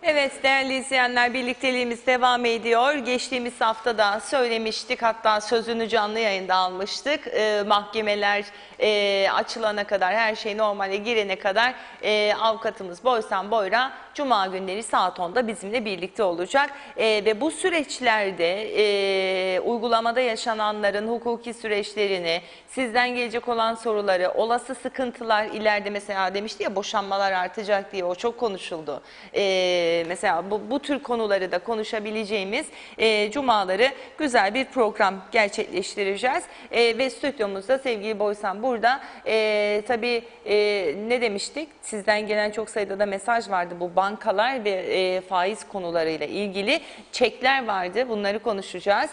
Evet değerli izleyenler, birlikteliğimiz devam ediyor. Geçtiğimiz hafta da söylemiştik, hatta sözünü canlı yayında almıştık. Mahkemeler açılana kadar, her şey normale girene kadar avukatımız Boysan Boyra Cuma günleri saat 10'da bizimle birlikte olacak. Ve bu süreçlerde uygulamada yaşananların hukuki süreçlerini, sizden gelecek olan soruları, olası sıkıntılar ileride, mesela demişti ya boşanmalar artacak diye, o çok konuşuldu. Mesela bu tür konuları da konuşabileceğimiz cumaları güzel bir program gerçekleştireceğiz. Ve stüdyomuzda sevgili Boysan burada. Tabii ne demiştik? Sizden gelen çok sayıda da mesaj vardı. Bu bankalar ve faiz konularıyla ilgili çekler vardı. Bunları konuşacağız.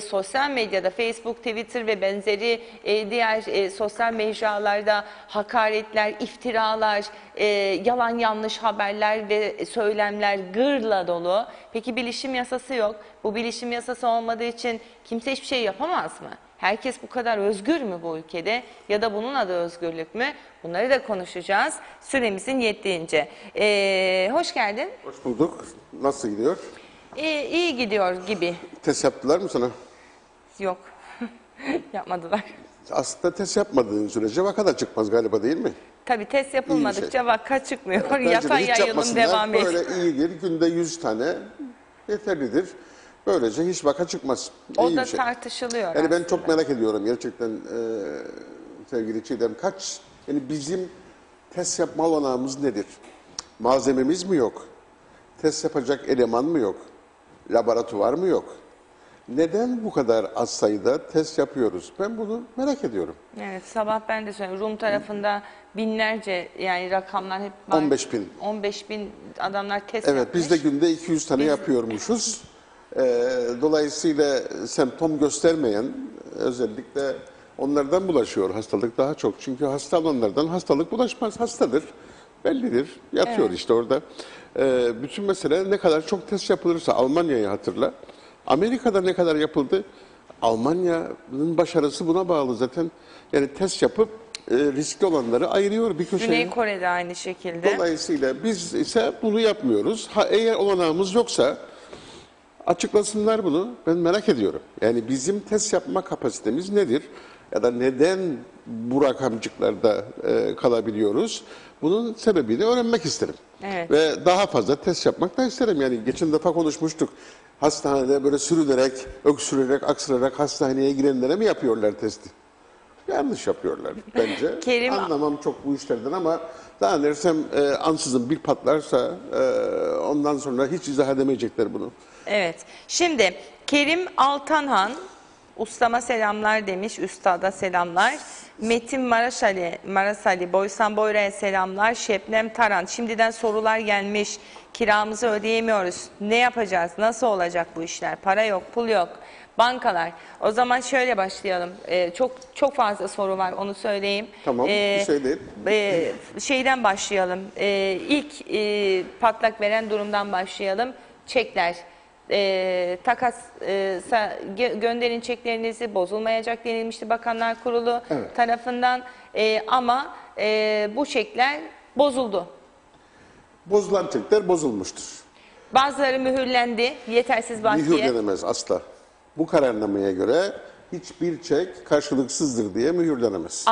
Sosyal medyada Facebook, Twitter ve benzeri diğer sosyal mecralarda hakaretler, iftiralar, yalan yanlış haberler ve söylemler gırla dolu. Peki bilişim yasası yok. Bu bilişim yasası olmadığı için kimse hiçbir şey yapamaz mı? Herkes bu kadar özgür mü bu ülkede, ya da bunun adı özgürlük mü? Bunları da konuşacağız. Süremizin yettiğince. Hoş geldin. Hoş bulduk. Nasıl gidiyor? İyi gidiyor gibi. Test yaptılar mı sana? Yok. Yapmadılar. Aslında test yapmadığın sürece vaka da çıkmaz galiba, değil mi? Tabii test yapılmadıkça vaka çıkmıyor. Bence de Yatay hiç yayılım yapmasınlar. devam ediyor. Böyle iyidir. Günde 100 tane yeterlidir. Böylece hiç vaka çıkmaz. O İyi da bir şey. tartışılıyor Yani ben aslında. çok merak ediyorum gerçekten sevgili Çiğdem. Yani bizim test yapma olanağımız nedir? Malzememiz mi yok? Test yapacak eleman mı yok? Laboratuvar mı yok? Neden bu kadar az sayıda test yapıyoruz? Ben bunu merak ediyorum. Evet, sabah ben de söylüyorum. Rum tarafında binlerce, yani rakamlar hep var. 15 bin. 15 bin adamlar test Evet, yapmış. biz de günde 200 tane yapıyormuşuz. Dolayısıyla semptom göstermeyen, özellikle onlardan bulaşıyor hastalık daha çok. Çünkü hasta olanlardan hastalık bulaşmaz. Hastadır, bellidir, yatıyor işte orada. Bütün mesele ne kadar çok test yapılırsa, Almanya'yı hatırla. Amerika'da ne kadar yapıldı? Almanya'nın başarısı buna bağlı zaten. Yani test yapıp riskli olanları ayırıyor bir köşeye. Güney Kore'de aynı şekilde. Dolayısıyla biz ise bunu yapmıyoruz. Eğer olanağımız yoksa açıklasınlar bunu. Ben merak ediyorum. Yani bizim test yapma kapasitemiz nedir? Ya da neden bu rakamcıklarda kalabiliyoruz? Bunun sebebini öğrenmek isterim. Evet. Ve daha fazla test yapmak da isterim. Yani geçen defa konuşmuştuk. Hastanede böyle sürünerek, öksürerek, aksırarak hastaneye girenlere mi yapıyorlar testi? Yanlış yapıyorlar bence. Kerim... Anlamam çok bu işlerden ama daha dersem ansızın bir patlarsa ondan sonra hiç izah edemeyecekler bunu. Evet. Şimdi Kerim Altanhan, ustama selamlar demiş, üstada selamlar. Metin Marasali, Boysan Boyra'ya selamlar. Şebnem Taran, şimdiden sorular gelmiş. Kiramızı ödeyemiyoruz. Ne yapacağız? Nasıl olacak bu işler? Para yok, pul yok. Bankalar. O zaman şöyle başlayalım. Çok fazla soru var, onu söyleyeyim. Tamam, bir şey değil. Şeyden başlayalım. İlk patlak veren durumdan başlayalım. Çekler. Gönderin çeklerinizi, bozulmayacak denilmişti Bakanlar Kurulu tarafından. Ama bu çekler bozuldu. Bozulan çekler bozulmuştur. Bazıları mühürlendi, yetersiz bakiye. Mühürlenemez asla. Bu kararnamaya göre hiçbir çek karşılıksızdır diye mühürlenemez.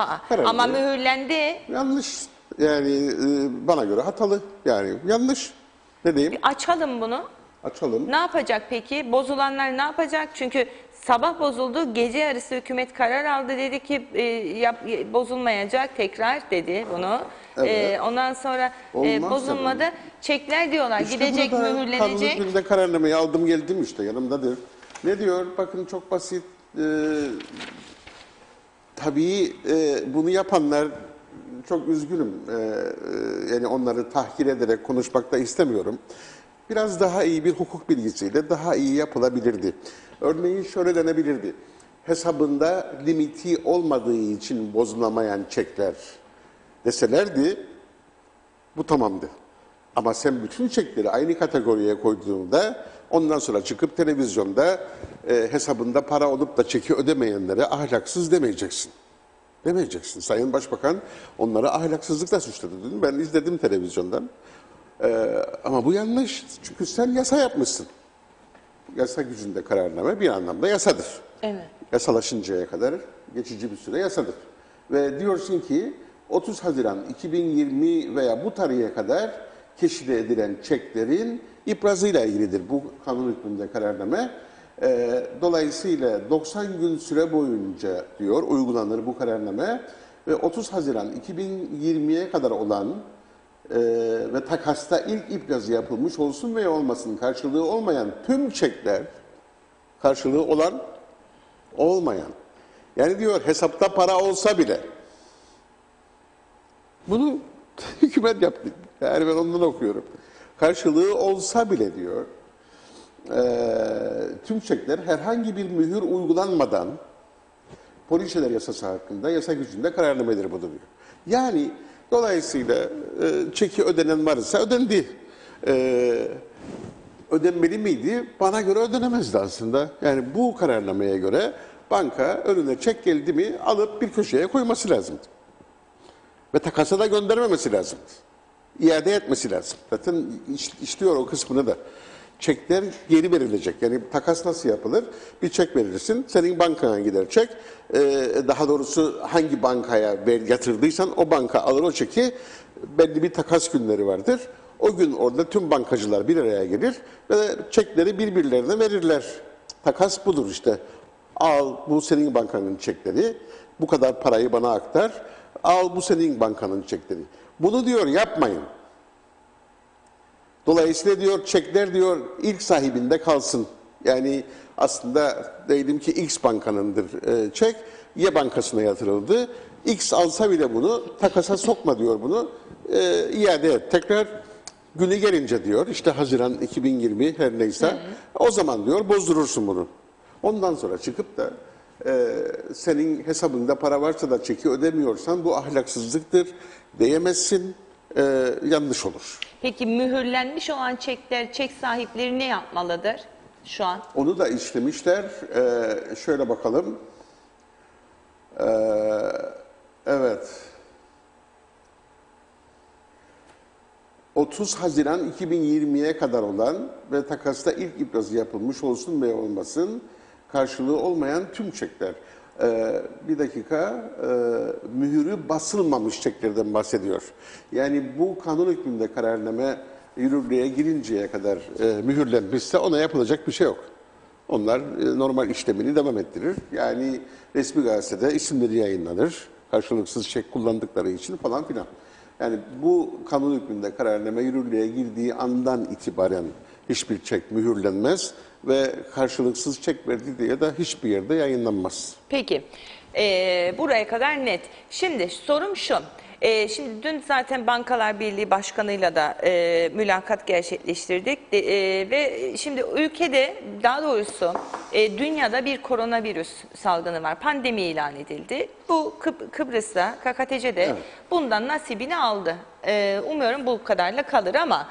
Ama mühürlendi. Yanlış. Yani bana göre hatalı. Yani yanlış. Ne diyeyim? Açalım bunu. Açalım. Ne yapacak peki? Bozulanlar ne yapacak? Çünkü sabah bozuldu, gece yarısı hükümet karar aldı, dedi ki bozulmayacak, tekrar dedi bunu. Evet. Ondan sonra bozulmadı. Tabii. Çekler diyorlar, İşte gidecek, mühürlenecek. Kanun hükmünde kararnamayı aldım geldim işte yanımdadır. Ne diyor? Bakın çok basit. Tabii bunu yapanlar, çok üzgünüm. Yani onları tahkir ederek konuşmak da istemiyorum. Biraz daha iyi bir hukuk bilgisiyle daha iyi yapılabilirdi. Örneğin şöyle denebilirdi. Hesabında limiti olmadığı için bozulamayan çekler deselerdi, bu tamamdı. Ama sen bütün çekleri aynı kategoriye koyduğunda ondan sonra çıkıp televizyonda hesabında para olup da çeki ödemeyenlere ahlaksız demeyeceksin. Demeyeceksin. Sayın Başbakan onları ahlaksızlıkla suçladı. Ben izledim televizyondan. Ama bu yanlış. Çünkü sen yasa yapmışsın. Yasa gücünde kararname bir anlamda yasadır. Evet. Yasalaşıncaya kadar geçici bir süre yasadır. Ve diyorsun ki 30 Haziran 2020 veya bu tarihe kadar keşide edilen çeklerin iprazıyla ilgilidir. Bu kanun hükmünde kararname. Dolayısıyla 90 gün süre boyunca diyor uygulanır bu kararname ve 30 Haziran 2020'ye kadar olan ve takasta ilk iprazı yapılmış olsun veya olmasın karşılığı olmayan tüm çekler karşılığı olan olmayan yani diyor hesapta para olsa bile bunu hükümet yaptı. Yani ben ondan okuyorum. Karşılığı olsa bile diyor tüm çekler herhangi bir mühür uygulanmadan poliçeler yasası hakkında yasa gücünde kararnamedir bu diyor. Yani dolayısıyla çeki ödenen varsa ödendi. Ödenmeli miydi? Bana göre ödenemezdi aslında. Yani bu kararnameye göre banka önüne çek geldi mi alıp bir köşeye koyması lazımdı. Ve takasa da göndermemesi lazımdı. İade etmesi lazım. Zaten işliyor o kısmını da. Çekler geri verilecek. Yani takas nasıl yapılır? Bir çek verirsin, senin bankana gider çek. Daha doğrusu hangi bankaya yatırdıysan o banka alır o çeki. Belli bir takas günleri vardır. O gün orada tüm bankacılar bir araya gelir ve çekleri birbirlerine verirler. Takas budur işte. Al bu senin bankanın çekleri, bu kadar parayı bana aktar. Al bu senin bankanın çekleri. Bunu diyor yapmayın. Dolayısıyla diyor çekler diyor ilk sahibinde kalsın. Yani aslında diyelim ki X bankanındır çek, Y bankasına yatırıldı. X alsa bile bunu takasa sokma diyor bunu. İade et. Tekrar günü gelince diyor işte Haziran 2020 her neyse o zaman diyor bozdurursun bunu. Ondan sonra çıkıp da senin hesabında para varsa da çeki ödemiyorsan bu ahlaksızlıktır diyemezsin. Yanlış olur. Peki mühürlenmiş olan çekler, çek sahipleri ne yapmalıdır şu an? Onu da işlemişler. Şöyle bakalım. Evet. 30 Haziran 2020'ye kadar olan ve takasta ilk iprazı yapılmış olsun veya olmasın karşılığı olmayan tüm çekler. Bir dakika, mühürü basılmamış çeklerden bahsediyor. Yani bu kanun hükmünde kararname yürürlüğe girinceye kadar mühürlenmişse ona yapılacak bir şey yok. Onlar normal işlemini devam ettirir. Yani resmi gazetede isimleri yayınlanır. Karşılıksız çek kullandıkları için falan filan. Yani bu kanun hükmünde kararname yürürlüğe girdiği andan itibaren hiçbir çek mühürlenmez ve karşılıksız çek verdi diye de hiçbir yerde yayınlanmaz. Peki, buraya kadar net. Şimdi sorum şu. Şimdi dün zaten Bankalar Birliği Başkanı'yla da mülakat gerçekleştirdik ve şimdi ülkede daha doğrusu dünyada bir koronavirüs salgını var. Pandemi ilan edildi. Bu Kıbrıs'ta KKTC de bundan nasibini aldı. Umuyorum bu kadarla kalır ama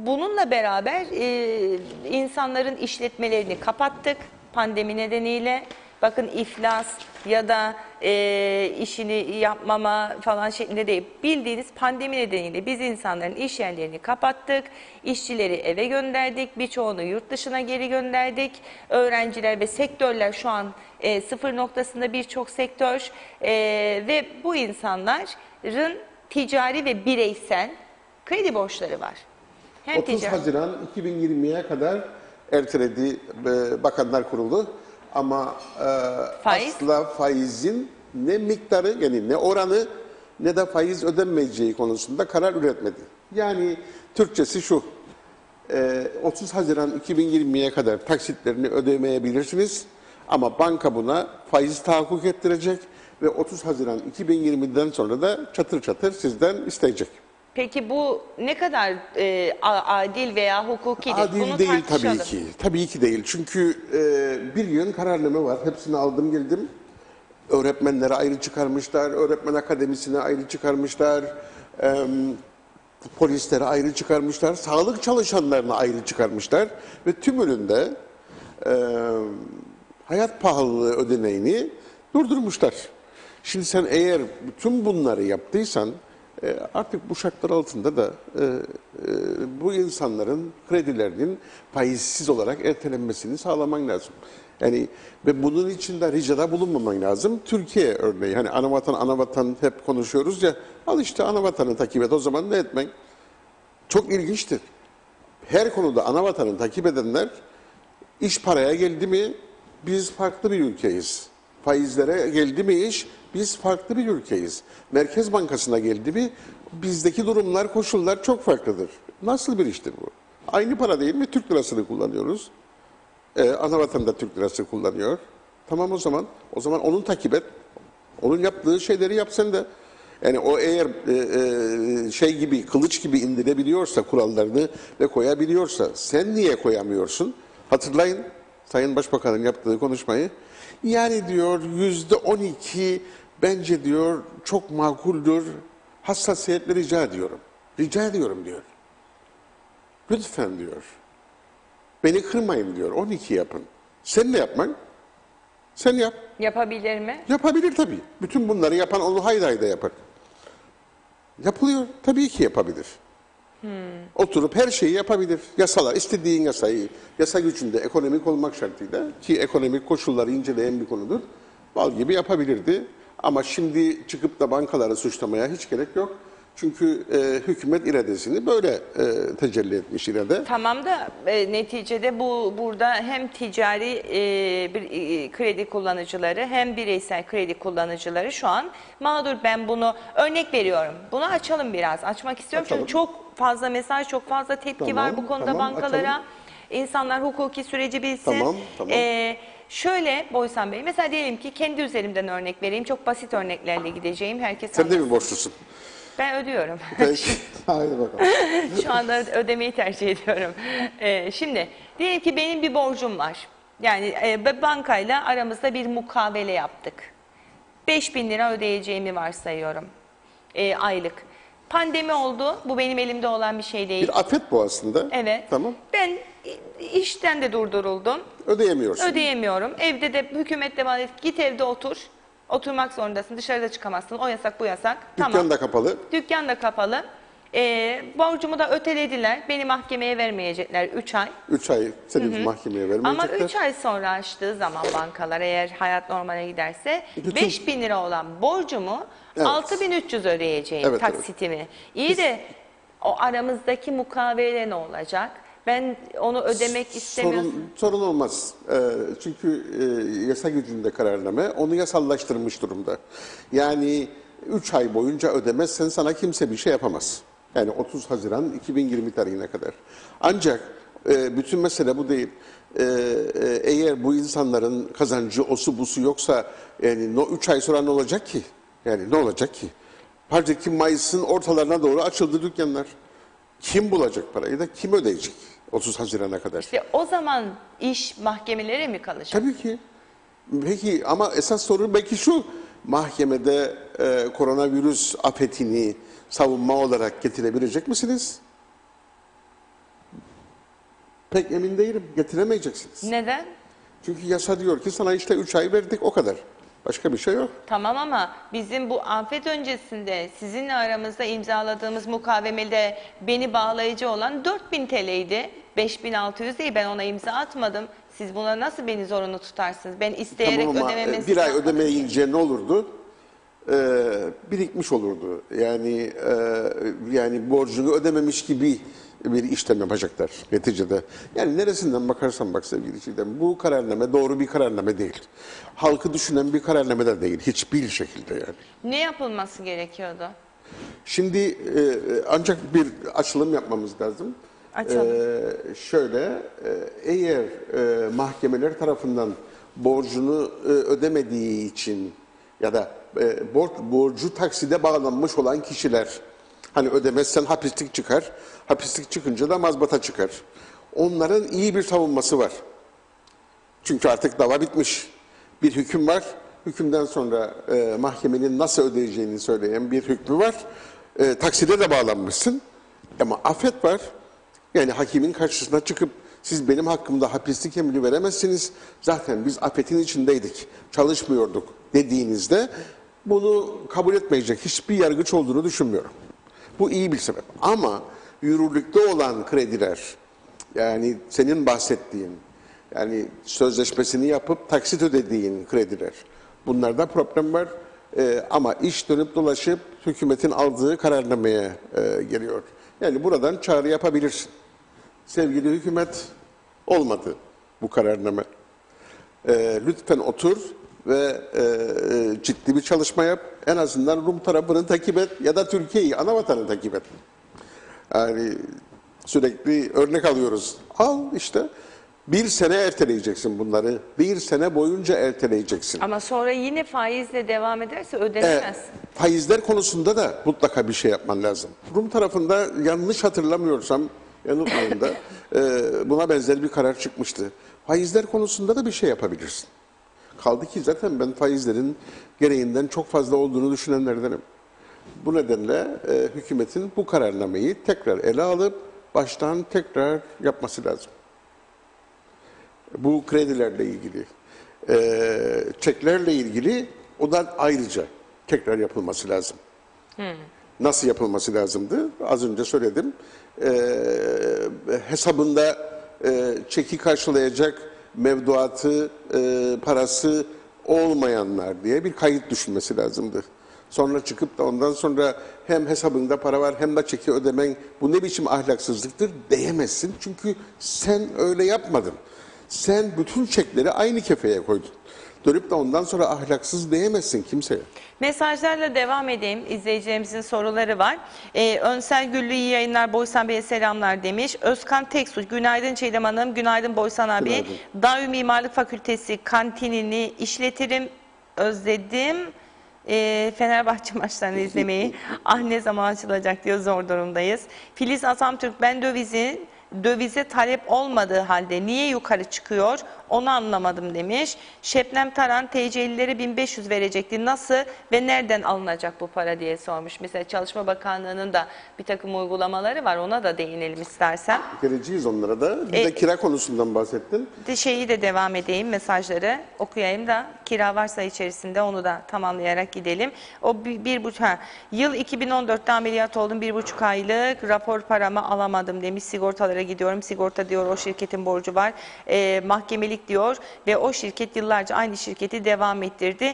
bununla beraber insanların işletmelerini kapattık pandemi nedeniyle. Bakın iflas ya da işini yapmama falan şeklinde değil. Bildiğiniz pandemi nedeniyle biz insanların iş yerlerini kapattık. İşçileri eve gönderdik. Birçoğunu yurt dışına geri gönderdik. Öğrenciler ve sektörler şu an sıfır noktasında birçok sektör. Ve bu insanların ticari ve bireysel kredi borçları var. Hem 30 Haziran 2020'ye kadar erteledi Bakanlar Kurulu. Ama asla faizin ne miktarı yani ne oranı ne de faiz ödenmeyeceği konusunda karar üretmedi. Yani Türkçesi şu, 30 Haziran 2020'ye kadar taksitlerini ödemeyebilirsiniz ama banka buna faiz tahakkuk ettirecek ve 30 Haziran 2020'den sonra da çatır çatır sizden isteyecek. Peki bu ne kadar adil veya hukukidir? Adil bunu değil tartışalım. tabii ki. Tabii ki değil. Çünkü bir yığın kararname var. Hepsini aldım geldim. Öğretmenlere ayrı çıkarmışlar. Öğretmen akademisine ayrı çıkarmışlar. Polislere ayrı çıkarmışlar. Sağlık çalışanlarına ayrı çıkarmışlar. Ve tümününde hayat pahalılığı ödeneğini durdurmuşlar. Şimdi sen eğer bütün bunları yaptıysan Artık bu şartlar altında da bu insanların kredilerinin faizsiz olarak ertelenmesini sağlaman lazım. Yani ve bunun için de ricada bulunmaman lazım. Türkiye örneği, hani ana vatan hep konuşuyoruz ya, al işte ana vatanı takip et, o zaman ne etmen? Çok ilginçtir. Her konuda ana vatanı takip edenler, iş paraya geldi mi biz farklı bir ülkeyiz. Faizlere geldi mi iş, biz farklı bir ülkeyiz. Merkez Bankası'na geldi mi bizdeki durumlar, koşullar çok farklıdır. Nasıl bir iştir bu? Aynı para değil mi? Türk lirasını kullanıyoruz. Ana vatan da Türk lirası kullanıyor. Tamam o zaman. O zaman onu takip et. Onun yaptığı şeyleri yap sen de. Yani o eğer şey gibi, kılıç gibi indirebiliyorsa kurallarını ve koyabiliyorsa, sen niye koyamıyorsun? Hatırlayın Sayın Başbakan'ın yaptığı konuşmayı. Yani diyor %12 bence diyor çok makuldür. Hassasiyetle rica ediyorum. Rica ediyorum diyor. Lütfen diyor. Beni kırmayın diyor. 12 yapın. Sen ne yapman? Sen yap. Yapabilir mi? Yapabilir tabii. Bütün bunları yapan onu haydi haydi yapar. Yapılıyor. Tabii ki yapabilir. Oturup her şeyi yapabilir. Yasalar, istediğin yasayı, yasa gücünde ekonomik olmak şartıyla, ki ekonomik koşulları inceleyen bir konudur, bal gibi yapabilirdi. Ama şimdi çıkıp da bankaları suçlamaya hiç gerek yok. Çünkü hükümet iradesini böyle tecelli etmiş irade. Tamam da neticede burada hem ticari kredi kullanıcıları hem bireysel kredi kullanıcıları şu an mağdur. Ben bunu örnek veriyorum. Bunu açalım biraz. Açmak istiyorum Açalım. çünkü çok fazla mesaj, çok fazla tepki Tamam, var bu konuda tamam, bankalara. açalım. İnsanlar hukuki süreci bilsin. Tamam, tamam. Şöyle Boysan Bey, mesela diyelim ki kendi üzerimden örnek vereyim. Çok basit örneklerle gideceğim. Herkes Sen de anlasın. mi borçlusun? Ben ödüyorum. Peki. Haydi bakalım. Şu anda ödemeyi tercih ediyorum. Şimdi diyelim ki benim bir borcum var. Yani bankayla aramızda bir mukavele yaptık. 5.000 lira ödeyeceğimi varsayıyorum aylık. Pandemi oldu. Bu benim elimde olan bir şey değil. Bir afet bu aslında. Evet. Tamam. Ben işten de durduruldum. Ödeyemiyorsun. Ödeyemiyorum. Evde de hükümet de bana dedi, git evde otur. Oturmak zorundasın. Dışarıda çıkamazsın. O yasak, bu yasak. Dükkan Tamam. da kapalı. Dükkan da kapalı. Borcumu da ötelediler. Beni mahkemeye vermeyecekler 3 ay. 3 ay seni mahkemeye Ama vermeyecekler. 3 ay sonra açtığı zaman bankalar, eğer hayat normale giderse, Bütün- 5.000 lira olan borcumu Evet. 6.300 ödeyeceğim Evet, evet. taksitimi. İyi de o aramızdaki mukavele ne olacak? Ben onu ödemek istemiyorum. Sorun olmaz. Çünkü yasa gücünde kararname onu yasallaştırmış durumda. Yani 3 ay boyunca ödemezsen sana kimse bir şey yapamaz. Yani 30 Haziran 2020 tarihine kadar. Ancak bütün mesele bu değil. Eğer bu insanların kazancı, osu busu yoksa yani 3 ay sonra ne olacak ki? Yani ne olacak ki? Harcaki Mayıs'ın ortalarına doğru açıldı dükkanlar. Kim bulacak parayı da kim ödeyecek 30 Haziran'a kadar? İşte o zaman iş mahkemelere mi kalacak? Tabii ki. Peki ama esas soru belki şu: mahkemede koronavirüs afetini savunma olarak getirebilecek misiniz? Pek emin değilim. Getiremeyeceksiniz. Neden? Çünkü yasa diyor ki sana işte 3 ay verdik, o kadar. Başka bir şey yok. Tamam ama bizim bu afet öncesinde sizinle aramızda imzaladığımız mukavemede beni bağlayıcı olan 4.000 TL'ydi. 5.600 değil, ben ona imza atmadım. Siz buna nasıl beni zorunlu tutarsınız? Ben isteyerek Tamam ama ödememesi bir ay lazım. ödemeyince ne olurdu? Birikmiş olurdu. Yani borcunu ödememiş gibi bir işlem yapacaklar neticede. Yani neresinden bakarsan bak sevgili Çiğdem, bu kararname doğru bir kararname değil. Halkı düşünen bir kararname de değil. Hiçbir şekilde yani. Ne yapılması gerekiyordu? Şimdi ancak bir açılım yapmamız lazım. Açalım. Eğer mahkemeler tarafından borcunu ödemediği için ya da borcu takside bağlanmış olan kişiler, hani ödemezsen hapislik çıkar, hapislik çıkınca da mazbata çıkar. Onların iyi bir savunması var. Çünkü artık dava bitmiş. Bir hüküm var. Hükümden sonra mahkemenin nasıl ödeyeceğini söyleyen bir hükmü var. Takside de bağlanmışsın. Ama afet var. Yani hakimin karşısına çıkıp siz benim hakkımda hapislik emri veremezsiniz. Zaten biz afetin içindeydik, çalışmıyorduk dediğinizde bunu kabul etmeyecek hiçbir yargıç olduğunu düşünmüyorum. Bu iyi bir sebep. Ama yürürlükte olan krediler, yani senin bahsettiğin, yani sözleşmesini yapıp taksit ödediğin krediler, bunlarda problem var. Ama iş dönüp dolaşıp hükümetin aldığı kararnameye geliyor. Yani buradan çağrı yapabilirsin. Sevgili hükümet, olmadı bu kararname. Lütfen otur ve ciddi bir çalışma yap. En azından Rum tarafını takip et ya da Türkiye'yi, ana vatanı takip et. Yani sürekli örnek alıyoruz. Al işte. Bir sene erteleyeceksin bunları. Bir sene boyunca erteleyeceksin. Ama sonra yine faizle devam ederse ödenemez. Faizler konusunda da mutlaka bir şey yapman lazım. Rum tarafında yanlış hatırlamıyorsam, yanıltmayın da buna benzer bir karar çıkmıştı. Faizler konusunda da bir şey yapabilirsin. Kaldı ki zaten ben faizlerin gereğinden çok fazla olduğunu düşünenlerdenim. Bu nedenle hükümetin bu kararnameyi tekrar ele alıp baştan tekrar yapması lazım. Bu kredilerle ilgili, çeklerle ilgili o da ayrıca tekrar yapılması lazım. Nasıl yapılması lazımdı? Az önce söyledim. Hesabında çeki karşılayacak mevduatı, parası olmayanlar diye bir kayıt düşünmesi lazımdı. Sonra çıkıp da ondan sonra hem hesabında para var hem de çeki ödemen bu ne biçim ahlaksızlıktır diyemezsin. Çünkü sen öyle yapmadın. Sen bütün çekleri aynı kefeye koydun. Dönüp de ondan sonra ahlaksız diyemezsin kimseye. Mesajlarla devam edeyim. İzleyicilerimizin soruları var. Önsel Güllü iyi yayınlar. Boysan Bey'e selamlar demiş. Özkan Teksu, günaydın Çiğdem Hanım, günaydın Boysan abi. Günaydın. Davi Mimarlık Fakültesi kantinini işletirim, özledim. Fenerbahçe maçlarını izlemeyi. Ah ne zaman açılacak diyor, zor durumdayız. Filiz Atamtürk, ben dövize talep olmadığı halde niye yukarı çıkıyor onu anlamadım demiş. Şebnem Taran, TC'lilere 1500 verecekti. Nasıl ve nereden alınacak bu para diye sormuş. Mesela Çalışma Bakanlığı'nın da bir takım uygulamaları var. Ona da değinelim istersen. Geleceğiz onlara da. Bir de kira konusundan bahsettin. Şeyi de devam edeyim, mesajları okuyayım da kira varsa içerisinde onu da tamamlayarak gidelim. O yıl 2014'te ameliyat oldum, 1,5 aylık rapor paramı alamadım demiş. Sigortalara gidiyorum. Sigorta diyor o şirketin borcu var. Mahkemelik diyor ve o şirket yıllarca aynı şirketi devam ettirdi.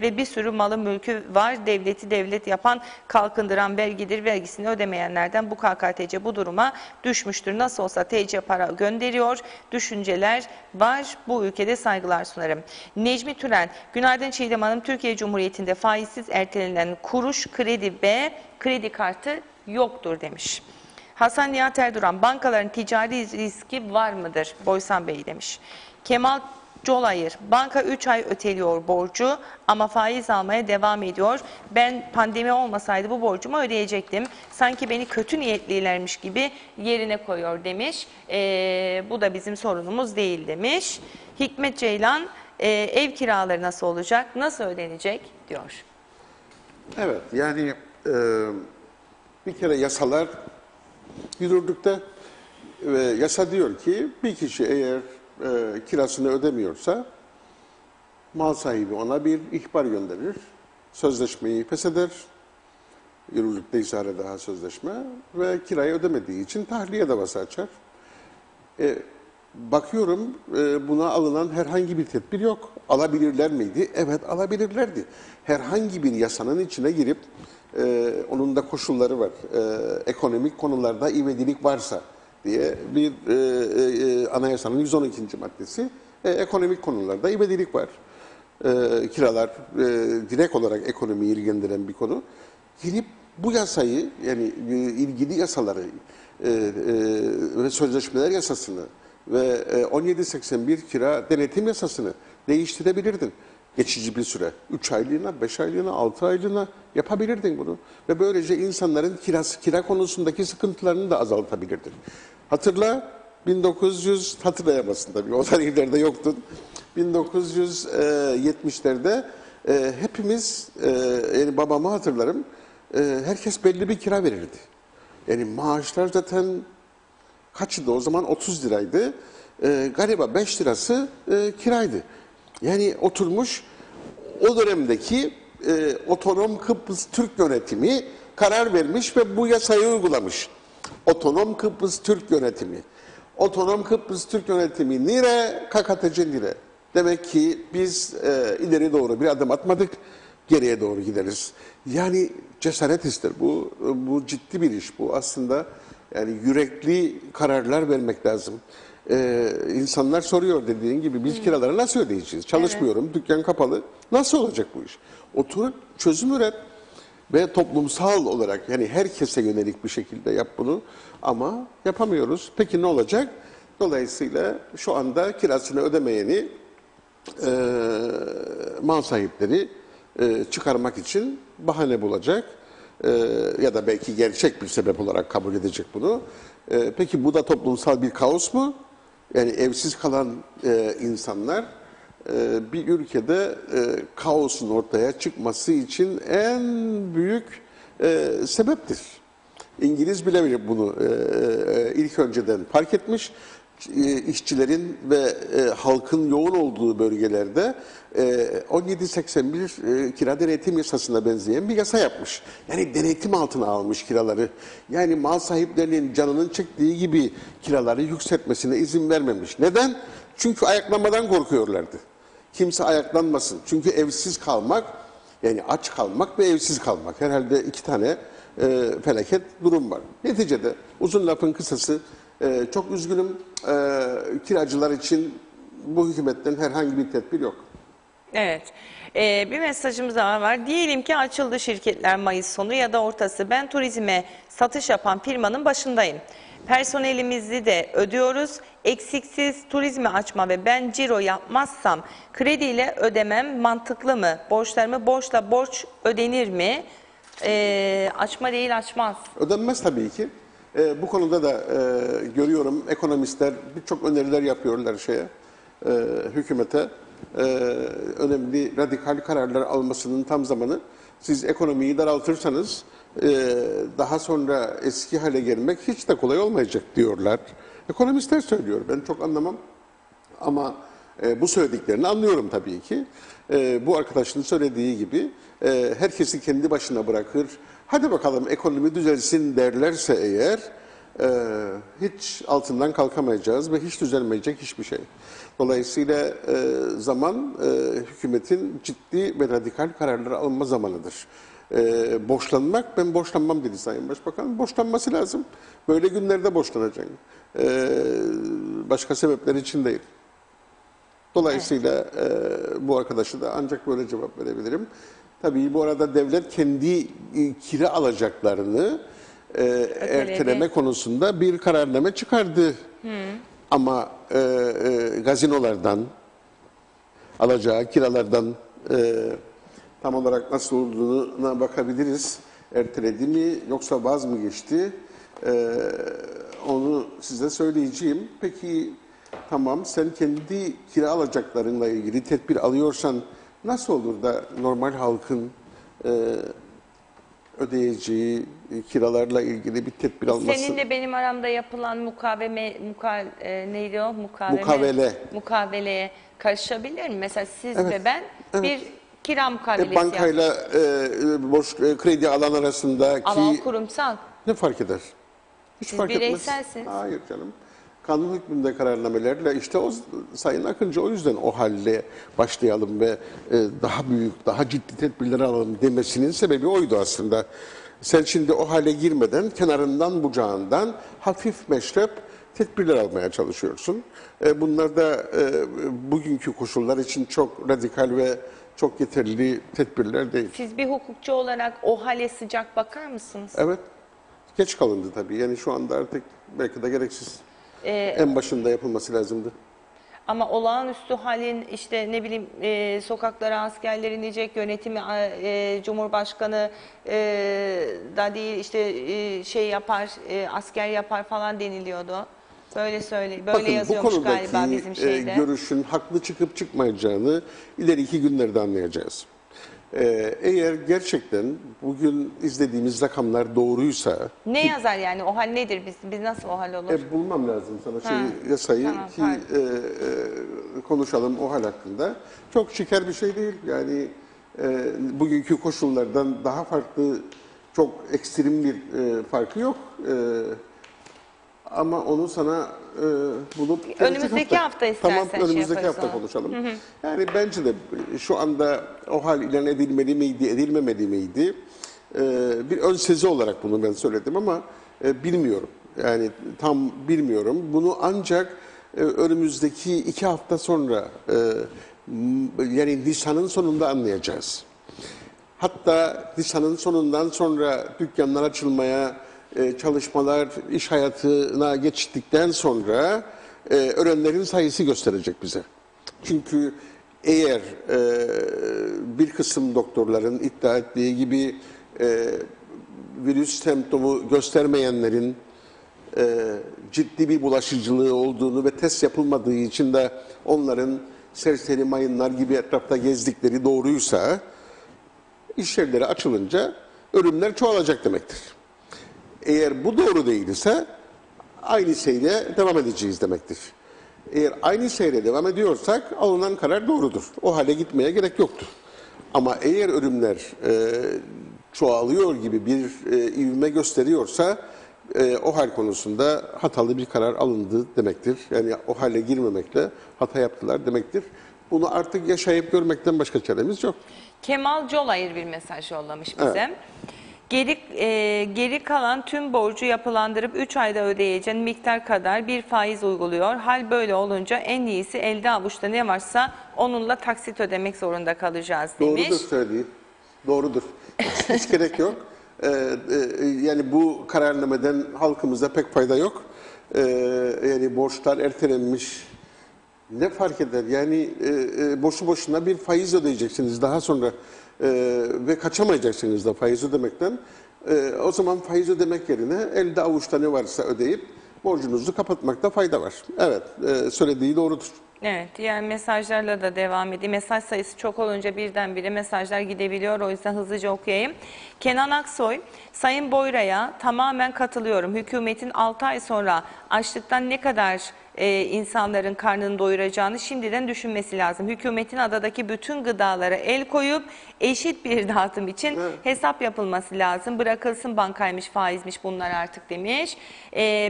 Ve bir sürü malı mülkü var. Devlet yapan, kalkındıran vergidir. Vergisini ödemeyenlerden bu KKTC bu duruma düşmüştür. Nasıl olsa TC para gönderiyor. Düşünceler var. Bu ülkede saygılar sunarım. Necmi Türen, günaydın Çiğdem Hanım. Türkiye Cumhuriyeti'nde faizsiz ertelenen kuruş kredi kartı yoktur demiş. Hasan Nihat Erduran, bankaların ticari riski var mıdır? Boysan Bey demiş. Kemal Colayır, banka 3 ay öteliyor borcu ama faiz almaya devam ediyor. Ben pandemi olmasaydı bu borcumu ödeyecektim. Sanki beni kötü niyetlilermiş gibi yerine koyuyor demiş. Bu da bizim sorunumuz değil demiş. Hikmet Ceylan, ev kiraları nasıl olacak, nasıl ödenecek diyor. Evet, yani bir kere yasalar yürürlükte ve yasa diyor ki bir kişi eğer kirasını ödemiyorsa mal sahibi ona bir ihbar gönderir, sözleşmeyi fesheder, yürürlükteyse hala daha sözleşme ve kirayı ödemediği için tahliye davası açar. Bakıyorum buna alınan herhangi bir tedbir yok. Alabilirler miydi? Evet, alabilirlerdi. Herhangi bir yasanın içine girip onun da koşulları var. Ekonomik konularda ivedilik varsa diye bir anayasanın 112. maddesi ekonomik konularda ivedilik var. Kiralar direkt olarak ekonomiyi ilgilendiren bir konu. Girip bu yasayı yani ilgili yasaları ve sözleşmeler yasasını ve 1781 kira denetim yasasını değiştirebilirdin. Geçici bir süre. 3 aylığına, 5 aylığına, 6 aylığına yapabilirdin bunu. Ve böylece insanların kira konusundaki sıkıntılarını da azaltabilirdin. Hatırla, hatırlayamazsın tabii, o tarihlerde yoktun. 1970'lerde hepimiz, yani babamı hatırlarım, herkes belli bir kira verirdi. Yani maaşlar zaten kaçıydı o zaman? 30 liraydı. Galiba 5 lirası kiraydı. Yani oturmuş o dönemdeki otonom Kıbrıs Türk yönetimi karar vermiş ve bu yasayı uygulamış. Otonom Kıbrıs Türk Yönetimi. Otonom Kıbrıs Türk Yönetimi nire, KKTC nire. Demek ki biz ileri doğru bir adım atmadık, geriye doğru gideriz. Yani cesaret ister. Bu ciddi bir iş. Bu aslında yani yürekli kararlar vermek lazım. İnsanlar soruyor dediğin gibi biz kiraları nasıl ödeyeceğiz? Çalışmıyorum, dükkan kapalı. Nasıl olacak bu iş? Oturup çözüm üret ve toplumsal olarak yani herkese yönelik bir şekilde yap bunu ama yapamıyoruz. Peki ne olacak? Dolayısıyla şu anda kirasını ödemeyeni mal sahipleri çıkarmak için bahane bulacak ya da belki gerçek bir sebep olarak kabul edecek bunu. Peki bu da toplumsal bir kaos mu? Yani evsiz kalan insanlar bir ülkede kaosun ortaya çıkması için en büyük sebeptir. İngiliz bile bunu ilk önceden fark etmiş. İşçilerin ve halkın yoğun olduğu bölgelerde 1781 kira denetim yasasına benzeyen bir yasa yapmış. Yani denetim altına almış kiraları. Yani mal sahiplerinin canının çektiği gibi kiraları yükseltmesine izin vermemiş. Neden? Çünkü ayaklanmadan korkuyorlardı. Kimse ayaklanmasın. Çünkü evsiz kalmak, yani aç kalmak ve evsiz kalmak. Herhalde iki tane felaket durum var. Neticede uzun lafın kısası çok üzgünüm. Kiracılar için bu hükümetten herhangi bir tedbir yok. Evet. Bir mesajımız daha var. Diyelim ki açıldı şirketler Mayıs sonu ya da ortası. Ben turizme satış yapan firmanın başındayım. Personelimizi de ödüyoruz. Eksiksiz turizmi açma ve ben ciro yapmazsam krediyle ödemem mantıklı mı? Borçlarımı borçla borç ödenir mi? Açma değil açmaz. Ödenmez tabii ki. Bu konuda da görüyorum ekonomistler birçok öneriler yapıyorlar hükümete. Önemli radikal kararlar almasının tam zamanı. Siz ekonomiyi daraltırsanız daha sonra eski hale gelmek hiç de kolay olmayacak diyorlar. Ekonomistler söylüyor. Ben çok anlamam ama bu söylediklerini anlıyorum tabii ki. Bu arkadaşın söylediği gibi herkesi kendi başına bırakır. Hadi bakalım ekonomi düzelsin derlerse eğer hiç altından kalkamayacağız ve hiç düzelmeyecek hiçbir şey. Dolayısıyla zaman hükümetin ciddi ve radikal kararları alma zamanıdır. Borçlanmak, ben borçlanmam dedi Sayın Başbakan. Borçlanması lazım. Böyle günlerde borçlanacak. Başka sebepler için değil. Dolayısıyla bu arkadaşı da ancak böyle cevap verebilirim. Tabii bu arada devlet kendi kira alacaklarını erteleme konusunda bir kararname çıkardı. Ama gazinolardan, alacağı kiralardan tam olarak nasıl olduğuna bakabiliriz. Erteledi mi yoksa vaz mı geçti? Onu size söyleyeceğim. Peki tamam sen kendi kira alacaklarınla ilgili tedbir alıyorsan nasıl olur da normal halkın ödeyeceği kiralarla ilgili bir tedbir alması? Seninle benim aramda yapılan neydi o? Mukaveleye karışabilir mi? Mesela siz ve ben bir kira mukavelesi Bankayla borç kredi alan arasındaki... Ama o kurumsal. Ne fark eder? Hiç Siz fark etmez. bireyselsiniz. Hayır canım. Kanun hükmünde kararnamelerle işte o Sayın Akıncı o yüzden o halde başlayalım ve daha büyük, daha ciddi tedbirler alalım demesinin sebebi oydu aslında. Sen şimdi o hale girmeden kenarından bucağından hafif meşrep tedbirler almaya çalışıyorsun. Bunlar da bugünkü koşullar için çok radikal ve çok yeterli tedbirler değil. Siz bir hukukçu olarak o hale sıcak bakar mısınız? Evet. Geç kalındı tabii. Yani şu anda artık belki de gereksiz. En başında yapılması lazımdı. Ama olağanüstü halin işte ne bileyim sokaklara askerler inecek, yönetimi Cumhurbaşkanı da değil işte şey yapar, asker yapar falan deniliyordu. Böyle böyle Bakın, yazıyormuş bu konudaki galiba bizim şeyde. görüşün haklı çıkıp çıkmayacağını ileriki günlerde anlayacağız. Eğer gerçekten bugün izlediğimiz rakamlar doğruysa... Ne yazar yani? O hal nedir? Biz nasıl o hal olur? Bulmam lazım sana yasayı tamam, ki konuşalım o hal hakkında. Çok şeker bir şey değil. Yani bugünkü koşullardan daha farklı çok ekstrem bir farkı yok. Ama onu sana bulup gelecek Önümüzdeki hafta istersen tamam, önümüzdeki yaparız hafta onu. konuşalım. Yani bence de şu anda o hal ilan edilmeli miydi, edilmemeli miydi? Bir ön sezi olarak bunu ben söyledim ama bilmiyorum. Yani tam bilmiyorum. Bunu ancak önümüzdeki 2 hafta sonra yani Nisan'ın sonunda anlayacağız. Hatta Nisan'ın sonundan sonra dükkanlar açılmaya, çalışmalar iş hayatına geçtikten sonra ölenlerin sayısı gösterecek bize. Çünkü eğer bir kısım doktorların iddia ettiği gibi virüs semptomu göstermeyenlerin ciddi bir bulaşıcılığı olduğunu ve test yapılmadığı için de onların serseri mayınlar gibi etrafta gezdikleri doğruysa iş yerleri açılınca ölümler çoğalacak demektir. Eğer bu doğru değilse aynı seyre devam edeceğiz demektir. Eğer aynı seyre devam ediyorsak alınan karar doğrudur. O hale gitmeye gerek yoktur. Ama eğer ölümler çoğalıyor gibi bir ivme gösteriyorsa o hal konusunda hatalı bir karar alındı demektir. Yani o hale girmemekle hata yaptılar demektir. Bunu artık yaşayıp görmekten başka çaremiz yok. Kemal Colayır bir mesaj yollamış bize. Geri kalan tüm borcu yapılandırıp 3 ayda ödeyeceğin miktar kadar bir faiz uyguluyor. Hal böyle olunca en iyisi elde avuçta ne varsa onunla taksit ödemek zorunda kalacağız demiş. Doğrudur söyleyeyim. Doğrudur. Hiç gerek yok. Yani bu kararnameden halkımıza pek fayda yok. Yani borçlar ertelenmiş. Ne fark eder? Yani boşu boşuna bir faiz ödeyeceksiniz daha sonra ve kaçamayacaksınız da faiz ödemekten. O zaman faiz ödemek yerine elde avuçta ne varsa ödeyip borcunuzu kapatmakta fayda var. Evet, söylediği doğrudur. Evet, diğer mesajlarla da devam edeyim. Mesaj sayısı çok olunca birdenbire mesajlar gidebiliyor. O yüzden hızlıca okuyayım. Kenan Aksoy, Sayın Boyra'ya tamamen katılıyorum. Hükümetin 6 ay sonra açlıktan ne kadar insanların karnını doyuracağını şimdiden düşünmesi lazım. Hükümetin adadaki bütün gıdalara el koyup eşit bir dağıtım için hesap yapılması lazım. Bırakılsın bankaymış, faizmiş bunlar artık demiş.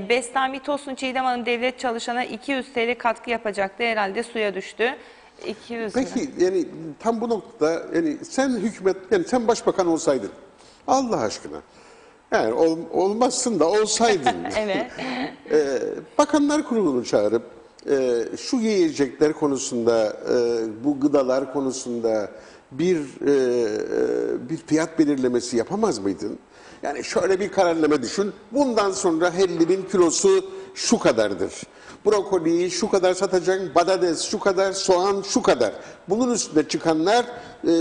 Bestami Tosun Çiğdem Hanım devlet çalışana 200 TL katkı yapacaktı. Herhalde suya düştü. 200 lira. Peki yani tam bu noktada yani sen hükümet, yani sen başbakan olsaydın Allah aşkına. Yani olmazsın da olsaydın. Evet. Bakanlar Kurulu'nu çağırıp şu yiyecekler konusunda, bu gıdalar konusunda bir fiyat belirlemesi yapamaz mıydın? Yani şöyle bir kararname düşün. Bundan sonra hellinin kilosu şu kadardır. Brokoliyi şu kadar satacaksın, patates şu kadar, soğan şu kadar. Bunun üstüne çıkanlar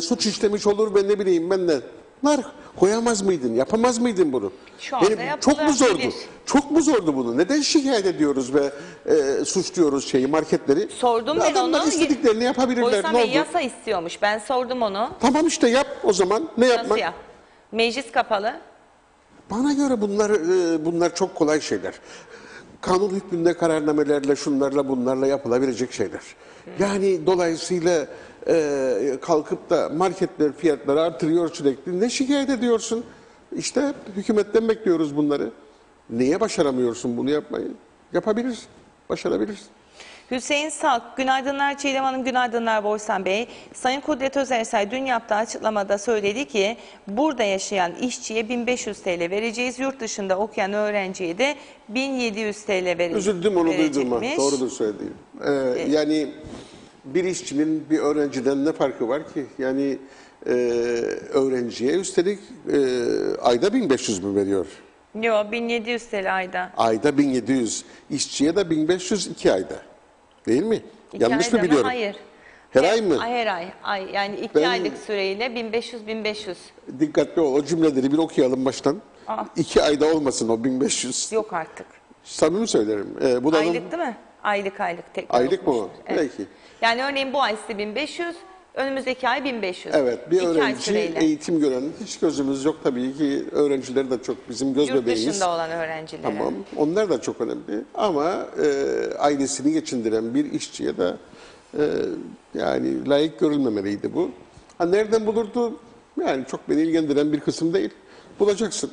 suç işlemiş olur ve ne bileyim ben de. Bunlar koyamaz mıydın, yapamaz mıydın bunu? Şu anda Yani çok mu zordu? yapılabilir. Çok mu zordu bunu? Neden şikayet ediyoruz ve suçluyoruz marketleri? Sordum ben Adamlar onu. istediklerini yapabilirler. Boysan Ne Bey oldu? yasa istiyormuş. Ben sordum onu. Tamam işte yap o zaman. Ne yapmak? Nasıl ya? Meclis kapalı. Bana göre bunlar çok kolay şeyler. Kanun hükmünde kararnamelerle, şunlarla bunlarla yapılabilecek şeyler. Yani dolayısıyla kalkıp da marketler fiyatları artırıyor sürekli. Ne şikayet ediyorsun? İşte hükümetten bekliyoruz bunları. Niye başaramıyorsun bunu yapmayı? Yapabilirsin, başarabilirsin. Hüseyin Salk, günaydınlar Çiğdem Hanım, günaydınlar Boysan Bey. Sayın Kudret Özersay dün yaptığı açıklamada söyledi ki burada yaşayan işçiye 1500 TL vereceğiz, yurt dışında okuyan öğrenciye de 1700 TL vereceğiz. Üzüldüm onu duyduğuma, doğrudur söylediğim. Yani bir işçinin bir öğrenciden ne farkı var ki? Yani öğrenciye üstelik ayda 1500 mü veriyor? Yok, 1700 TL ayda. Ayda 1700, işçiye de 1500 2 ayda. Değil mi? İki Yanlış ayda mı biliyorum? Hayır. Her ay mı? Her ay. Yani 2 Ben- aylık süreyle 1500. Dikkatli ol. O cümleleri bir okuyalım baştan. 2 ayda olmasın o 1500. Yok artık. Samimi söylerim. Bu da Aylık değil mi? Aylık tekrar Aylık mı o? okumuştur. Evet. Peki. Yani örneğin bu ay size 1500, önümüzdeki ay 1500. Evet, bir 2 ay öğrenci süreyle. eğitim gören, hiç gözümüz yok tabii ki, öğrenciler de çok bizim göz Yurt bebeğiyiz. dışında olan öğrencilere. Tamam, onlar da çok önemli ama ailesini geçindiren bir işçiye de yani layık görülmemeliydi bu. Ha, nereden bulurdu? Yani çok beni ilgilendiren bir kısım değil. bulacaksın.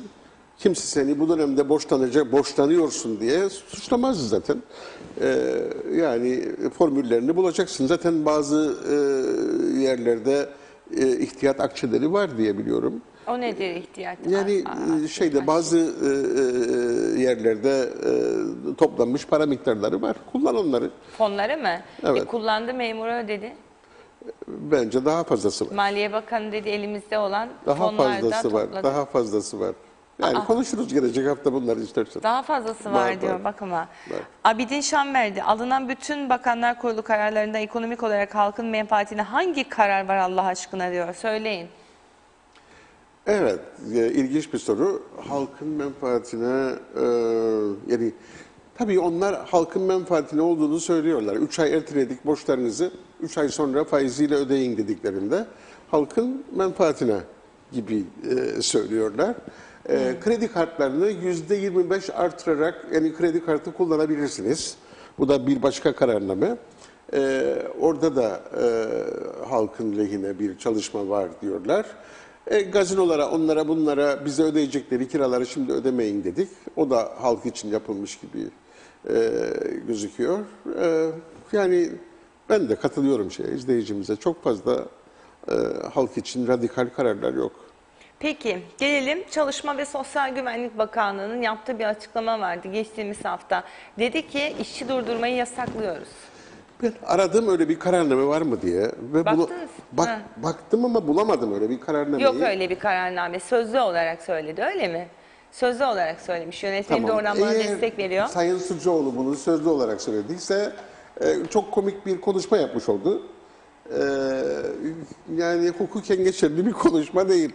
Kimse seni bu dönemde borçlanıyorsun diye suçlamaz zaten. Yani formüllerini bulacaksın. Zaten bazı yerlerde ihtiyat akçeleri var diye biliyorum. O nedir ihtiyat? Yani bazı yerlerde toplanmış para miktarları var. Kullan onları. Fonları mı? Evet. Kullandı, memura ödedi. Bence daha fazlası var. Maliye Bakanı dedi elimizde olan Daha fonlardan fazlası var. topladı. Daha fazlası var. Yani konuşuruz gelecek hafta bunları istersen. Daha fazlası var, Var, diyor var. bak ama. Var. Abidin Şanverdi, alınan bütün Bakanlar Kurulu kararlarında ekonomik olarak halkın menfaatine hangi karar var Allah aşkına diyor. Söyleyin. Evet, ilginç bir soru. Halkın menfaatine, yani tabii onlar halkın menfaatine olduğunu söylüyorlar. 3 ay erteledik borçlarınızı, 3 ay sonra faiziyle ödeyin dediklerinde halkın menfaatine gibi söylüyorlar. Kredi kartlarını %25 artırarak yani kredi kartı kullanabilirsiniz. Bu da bir başka kararname. Orada da halkın lehine bir çalışma var diyorlar. Gazinolara, onlara, bunlara bize ödeyecekleri kiraları şimdi ödemeyin dedik. O da halk için yapılmış gibi gözüküyor. Yani ben de katılıyorum izleyicimize. Çok fazla halk için radikal kararlar yok. Peki gelelim Çalışma ve Sosyal Güvenlik Bakanlığı'nın yaptığı bir açıklama vardı geçtiğimiz hafta. Dedi ki işçi durdurmayı yasaklıyoruz. Ben aradım öyle bir kararname var mı diye. Ve Baktınız mı? Baktım ama bulamadım öyle bir kararnameyi. Yok öyle bir kararname. Sözlü olarak söyledi, öyle mi? Sözlü olarak söylemiş. Yönetmenim de oradan bana destek veriyor. Sayın Sucuoğlu bunu sözlü olarak söylediyse çok komik bir konuşma yapmış oldu. Yani hukuken geçerli bir konuşma değil.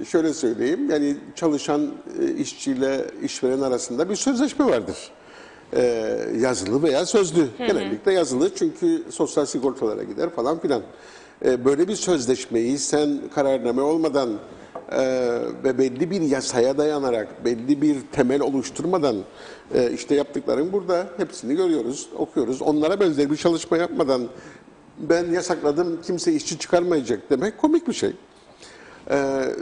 Şöyle söyleyeyim, yani çalışan işçiyle işveren arasında bir sözleşme vardır. Yazılı veya sözlü. Genellikle yazılı çünkü sosyal sigortalara gider falan filan. Böyle bir sözleşmeyi sen kararname olmadan ve belli bir yasaya dayanarak, belli bir temel oluşturmadan işte yaptıkların burada hepsini görüyoruz, okuyoruz. Onlara benzer bir çalışma yapmadan ben yasakladım, kimse işçi çıkarmayacak demek komik bir şey.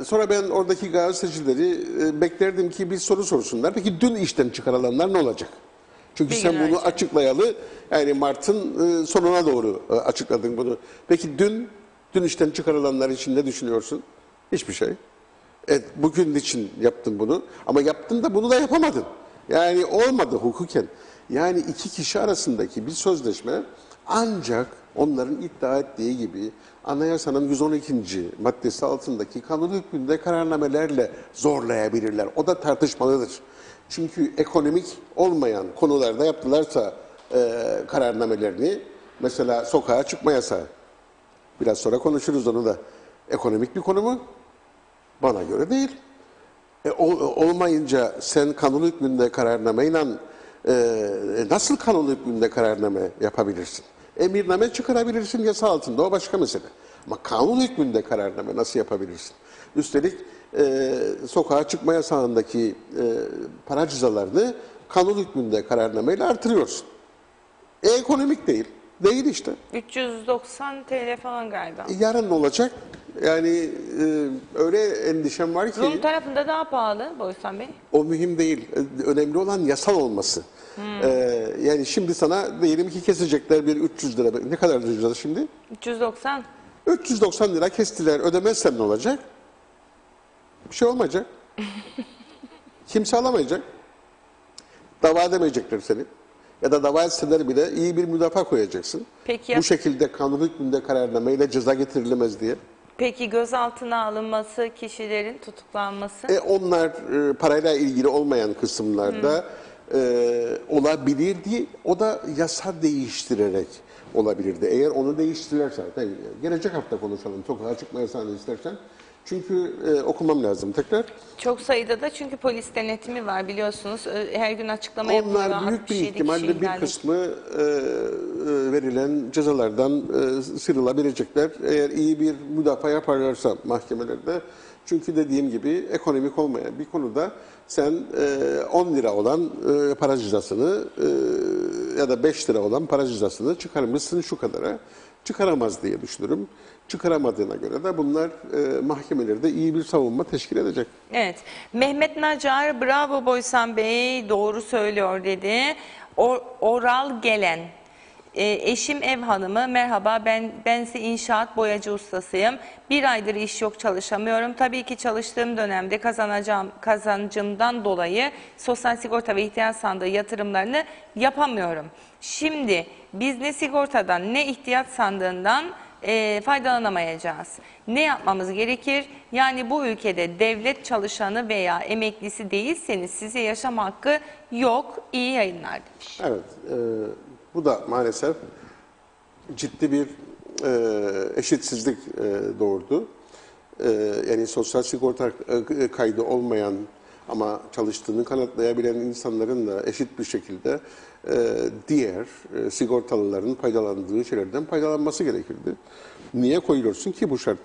Sonra ben oradaki gazetecileri beklerdim ki bir soru sorsunlar. Peki dün işten çıkarılanlar ne olacak? Çünkü sen bunu açıklayalı, yani Mart'ın sonuna doğru açıkladın bunu. Peki dün işten çıkarılanlar için ne düşünüyorsun? Hiçbir şey. Bugün için yaptın bunu ama yaptın da bunu da yapamadın. Yani olmadı hukuken. Yani iki kişi arasındaki bir sözleşme ancak onların iddia ettiği gibi anayasanın 112. maddesi altındaki kanun hükmünde kararnamelerle zorlayabilirler. O da tartışmalıdır. Çünkü ekonomik olmayan konularda yaptılarsa kararnamelerini, mesela sokağa çıkma yasağı. Biraz sonra konuşuruz onu da. Ekonomik bir konu mu? Bana göre değil. Olmayınca sen kanun hükmünde kararnameyle nasıl kanun hükmünde kararname yapabilirsin? Emirname çıkarabilirsin yasa altında, o başka mesele. Ama kanun hükmünde kararname nasıl yapabilirsin? Üstelik sokağa çıkma yasağındaki para cezalarını kanun hükmünde kararnameyle artırıyorsun. Ekonomik değil. Değil işte. 390 TL falan galiba. Yarın ne olacak? Yani öyle endişem var ki... Rum tarafında daha pahalı Boysan Bey. O mühim değil. Önemli olan yasal olması. Yani şimdi sana diyelim ki kesecekler bir 300 lira. Ne kadar lira şimdi? 390. 390 lira kestiler. Ödemezsen ne olacak? Bir şey olmayacak. Kimse alamayacak. Dava edemeyecekler seni. Ya da dava etseler bile iyi bir müdafaa koyacaksın. Peki Bu şekilde kanun hükmünde kararnameyle ceza getirilemez diye. Peki gözaltına alınması, kişilerin tutuklanması? Onlar parayla ilgili olmayan kısımlarda olabilirdi. O da yasa değiştirerek olabilirdi. Eğer onu değiştirirlerse, gelecek hafta konuşalım. Sokağa çıkma yasağını istersen. Çünkü okumam lazım tekrar. Çok sayıda da çünkü polis denetimi var biliyorsunuz. Her gün açıklama yapılıyor. Onlar büyük bir 67 ihtimalle kişi bir ihlal kısmı verilen cezalardan sıyrılabilecekler. Eğer iyi bir müdafaa yaparlarsa mahkemelerde. Çünkü dediğim gibi ekonomik olmayan bir konuda sen 10 lira olan para cezasını ya da 5 lira olan para cezasını çıkarmışsın şu kadara, çıkaramaz diye düşünürüm. Çıkaramadığına göre de bunlar mahkemelerde iyi bir savunma teşkil edecek. Evet. Mehmet Nacar, bravo Boysan Bey, doğru söylüyor dedi. Oral Gelen. Eşim ev hanımı, merhaba bense inşaat boyacı ustasıyım. 1 aydır iş yok, çalışamıyorum. Tabii ki çalıştığım dönemde kazancımdan dolayı sosyal sigorta ve ihtiyaç sandığı yatırımlarını yapamıyorum. Şimdi biz ne sigortadan ne ihtiyaç sandığından faydalanamayacağız. Ne yapmamız gerekir? Yani bu ülkede devlet çalışanı veya emeklisi değilseniz size yaşam hakkı yok. İyi yayınlar demiş. Evet, bu da maalesef ciddi bir eşitsizlik doğurdu. Yani sosyal sigorta kaydı olmayan ama çalıştığını kanıtlayabilen insanların da eşit bir şekilde diğer sigortalıların faydalandığı şeylerden faydalanması gerekirdi. Niye koyuyorsun ki bu şart?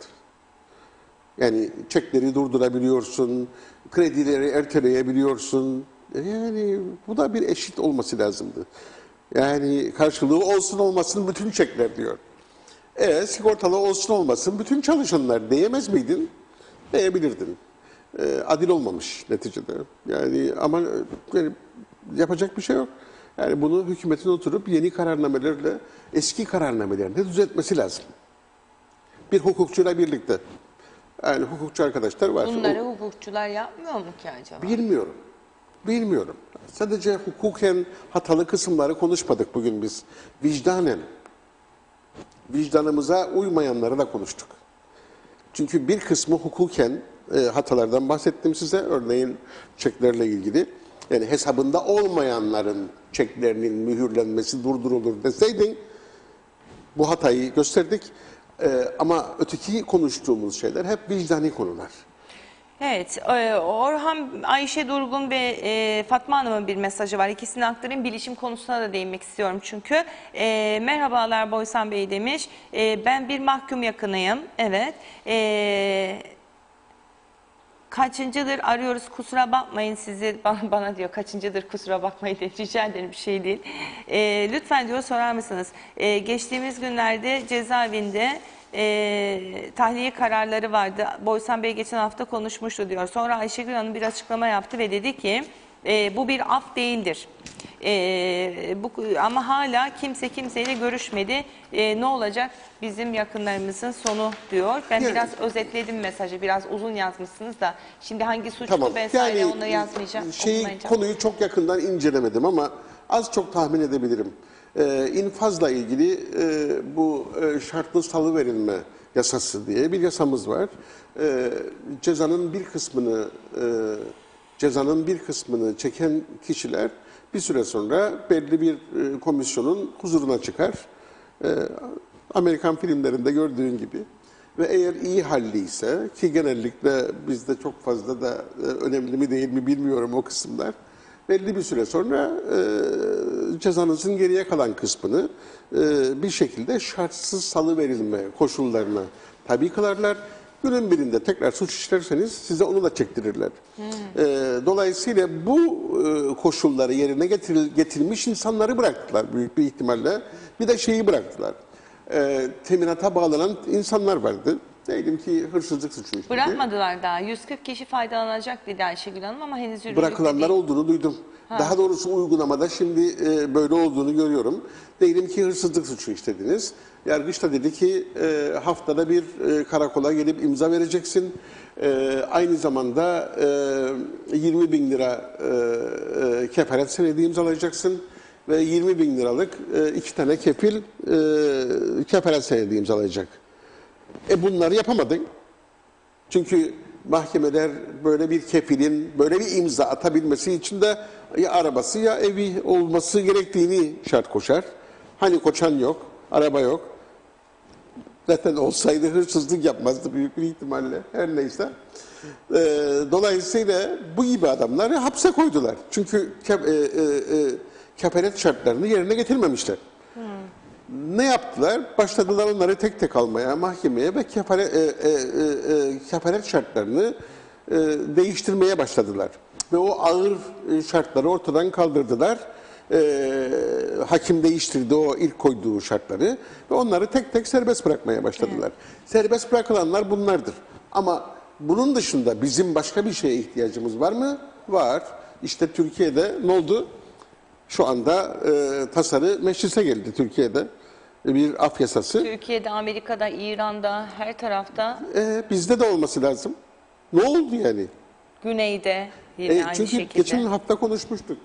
Yani çekleri durdurabiliyorsun, kredileri erteleyebiliyorsun. Yani bu da bir eşit olması lazımdı. Yani karşılığı olsun olmasın bütün çekler diyor. Sigortalı olsun olmasın bütün çalışanlar diyemez miydin? Diyebilirdin. Adil olmamış neticede. Yani ama yani yapacak bir şey yok. Yani bunu hükümetin oturup yeni kararnamelerle eski kararnamelerini düzeltmesi lazım. Bir hukukçuyla birlikte. Yani hukukçu arkadaşlar var. Bunları hukukçular yapmıyor mu ki acaba? Bilmiyorum. Bilmiyorum. Sadece hukuken hatalı kısımları konuşmadık bugün biz. Vicdanen, vicdanımıza uymayanları da konuştuk. Çünkü bir kısmı hukuken hatalardan bahsettim size. Örneğin çeklerle ilgili. Yani hesabında olmayanların çeklerinin mühürlenmesi durdurulur deseydin bu hatayı gösterdik. Ama öteki konuştuğumuz şeyler hep vicdani konular. Evet, Orhan, Ayşe Durgun ve Fatma Hanım'ın bir mesajı var. İkisini aktarayım. Bilişim konusuna da değinmek istiyorum çünkü. Merhabalar Boysan Bey demiş. Ben bir mahkum yakınıyım. Evet. Kaçıncıdır arıyoruz, kusura bakmayın sizi, bana diyor kaçıncıdır kusura bakmayın diye, rica ederim, bir şey değil. Lütfen diyor sorar mısınız? Geçtiğimiz günlerde cezaevinde tahliye kararları vardı. Boysan Bey geçen hafta konuşmuştu diyor. Sonra Ayşegül Hanım bir açıklama yaptı ve dedi ki bu bir af değildir. Ama hala kimse kimseyle görüşmedi. Ne olacak bizim yakınlarımızın sonu diyor. Ben Yani, biraz özetledim mesajı. Biraz uzun yazmışsınız da. Şimdi hangi suçlu tamam. vesaire Yani, onu yazmayacağım. Konuyu çok yakından incelemedim ama az çok tahmin edebilirim. İnfazla ilgili bu şartlı salıverilme yasası diye bir yasamız var. Cezanın bir kısmını çeken kişiler bir süre sonra belli bir komisyonun huzuruna çıkar. Amerikan filmlerinde gördüğün gibi. Ve eğer iyi halliyse, ki genellikle bizde çok fazla da önemli mi değil mi bilmiyorum o kısımlar, belli bir süre sonra cezanızın geriye kalan kısmını bir şekilde şartsız salıverilme koşullarına tabi kılarlar. Günün birinde tekrar suç işlerseniz size onu da çektirirler. Dolayısıyla bu koşulları yerine getirilmiş insanları bıraktılar büyük bir ihtimalle. Bir de şeyi bıraktılar. Teminata bağlanan insanlar vardı. Diyelim ki hırsızlık suçu işledi. Bırakmadılar daha. 140 kişi faydalanacak dedi Ayşegül Hanım ama henüz yürürlükte Bırakılanlar değil. olduğunu duydum. Daha doğrusu uygulamada şimdi böyle olduğunu görüyorum. Diyelim ki hırsızlık suçu işlediniz. Yargıç da dedi ki haftada bir karakola gelip imza vereceksin. Aynı zamanda 20 bin lira kefaret senedi imzalayacaksın. Ve 20 bin liralık 2 tane kefil kefaret senedi imzalayacak. Bunları yapamadın. Çünkü mahkemeler böyle bir kefilin böyle bir imza atabilmesi için de ya arabası ya evi olması gerektiğini şart koşar. Hani koçan yok, araba yok. Zaten olsaydı hırsızlık yapmazdı büyük bir ihtimalle. Her neyse. Dolayısıyla bu gibi adamları hapse koydular. Çünkü kefaret şartlarını yerine getirmemişler. Ne yaptılar? Başladılar onları tek tek almaya, mahkemeye ve kefaret şartlarını değiştirmeye başladılar. Ve o ağır şartları ortadan kaldırdılar hakim değiştirdi o ilk koyduğu şartları ve onları tek tek serbest bırakmaya başladılar. Serbest bırakılanlar bunlardır. Ama bunun dışında bizim başka bir şeye ihtiyacımız var mı? Var. İşte Türkiye'de ne oldu? Şu anda tasarı meclise geldi Türkiye'de. Bir af yasası. Türkiye'de, Amerika'da, İran'da, her tarafta, Bizde de olması lazım. Ne oldu yani? güneyde yine aynı Çünkü şekilde. geçen hafta konuşmuştuk.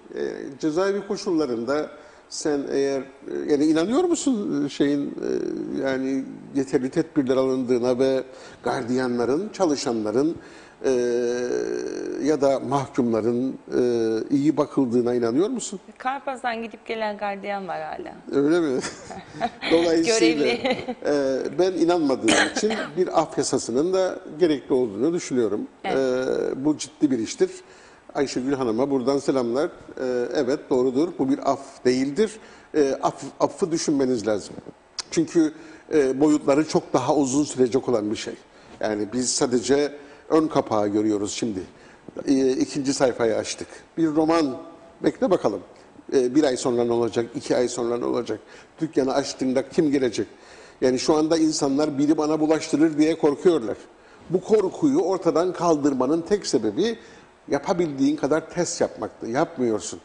Cezaevi koşullarında sen eğer yani inanıyor musun yani yeterli tedbirler alındığına ve gardiyanların, çalışanların ya da mahkumların iyi bakıldığına inanıyor musun? Karpaz'dan gidip gelen gardiyan var hala. Öyle mi? Dolayısıyla Görevli. ben inanmadığım için bir af yasasının da gerekli olduğunu düşünüyorum. Bu ciddi bir iştir. Ayşegül Hanım'a buradan selamlar. Evet doğrudur. Bu bir af değildir. Affı düşünmeniz lazım. Çünkü boyutları çok daha uzun sürecek olan bir şey. Yani biz sadece ön kapağı görüyoruz şimdi. İkinci sayfayı açtık. Bir roman, bekle bakalım. Bir ay sonra ne olacak, 2 ay sonra ne olacak? Dükkanı açtığında kim gelecek? Yani şu anda insanlar biri bana bulaştırır diye korkuyorlar. Bu korkuyu ortadan kaldırmanın tek sebebi yapabildiğin kadar test yapmaktı. Yapmıyorsun.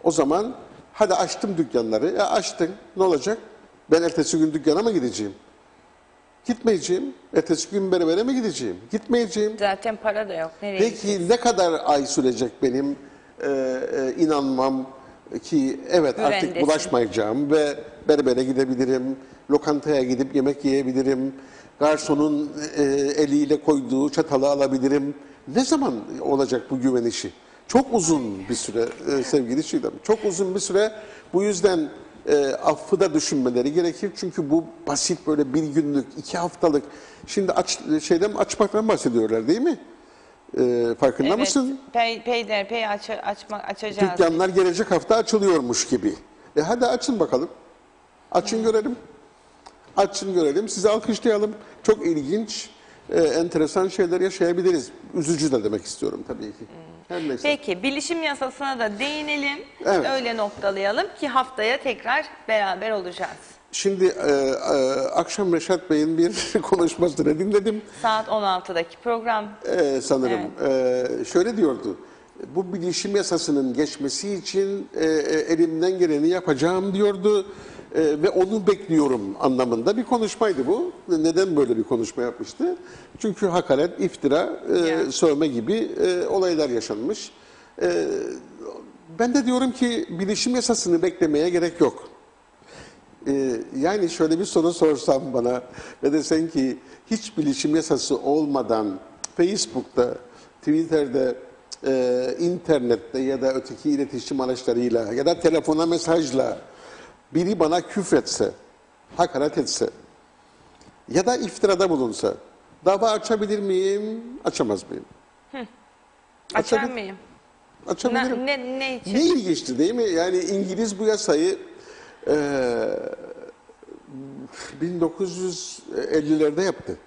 O zaman hadi açtım dükkanları. Açtın. Ne olacak? Ben ertesi gün dükkana mı gideceğim? Gitmeyeceğim. Ertesi gün berbere mi gideceğim? Gitmeyeceğim. Zaten para da yok. Nereye Peki ne kadar ay sürecek benim inanmam ki evet artık Güvendesin. bulaşmayacağım ve berbere gidebilirim, lokantaya gidip yemek yiyebilirim, garsonun eliyle koyduğu çatalı alabilirim. Ne zaman olacak bu güven işi? Çok uzun bir süre sevgili Çiğdem. Çok uzun bir süre. Bu yüzden affı da düşünmeleri gerekir. Çünkü bu basit böyle bir günlük, 2 haftalık. Şimdi açmaktan bahsediyorlar değil mi? Farkında mısın? Peyderpey açacağız. Dükkanlar gelecek hafta açılıyormuş gibi. Hadi açın bakalım. Açın görelim. Açın görelim. Sizi alkışlayalım. Çok ilginç, enteresan şeyler yaşayabiliriz. Üzücü de demek istiyorum tabii ki. Her neyse. Peki, bilişim yasasına da değinelim. Evet. Öyle noktalayalım ki haftaya tekrar beraber olacağız. Şimdi akşam Reşat Bey'in bir konuşmasını dinledim. Saat 16'daki program. Sanırım. Şöyle diyordu. Bu bilişim yasasının geçmesi için elimden geleni yapacağım diyordu. Ve onu bekliyorum anlamında bir konuşmaydı bu. Neden böyle bir konuşma yapmıştı? Çünkü hakaret, iftira, sövme gibi olaylar yaşanmış. Ben de diyorum ki bilişim yasasını beklemeye gerek yok. Yani şöyle bir soru sorsam bana ve desen ki hiç bilişim yasası olmadan Facebook'ta, Twitter'da, internette ya da öteki iletişim araçlarıyla ya da telefona mesajla biri bana küfretse, hakaret etse ya da iftirada bulunsa dava açabilir miyim, açamaz mıyım? Açar mıyım? Açabilirim. Ne için? Ne ilginçti değil mi? Yani İngiliz bu yasayı 1950'lerde yaptı.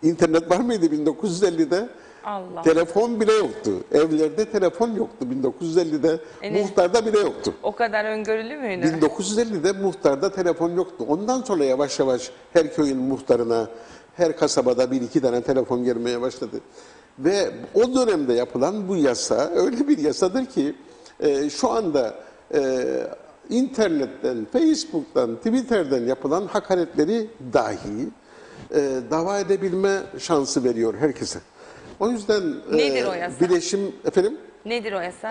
İnternet var mıydı 1950'de? Allah. Telefon bile yoktu. Evlerde telefon yoktu 1950'de. Muhtarda bile yoktu. O kadar öngörülü müydü? 1950'de muhtarda telefon yoktu. Ondan sonra yavaş yavaş her köyün muhtarına, her kasabada 1-2 tane telefon gelmeye başladı. Ve o dönemde yapılan bu yasa öyle bir yasadır ki şu anda internetten, Facebook'tan, Twitter'den yapılan hakaretleri dahi dava edebilme şansı veriyor herkese. O yüzden Nedir o yasa? bileşim efendim Nedir o yasa?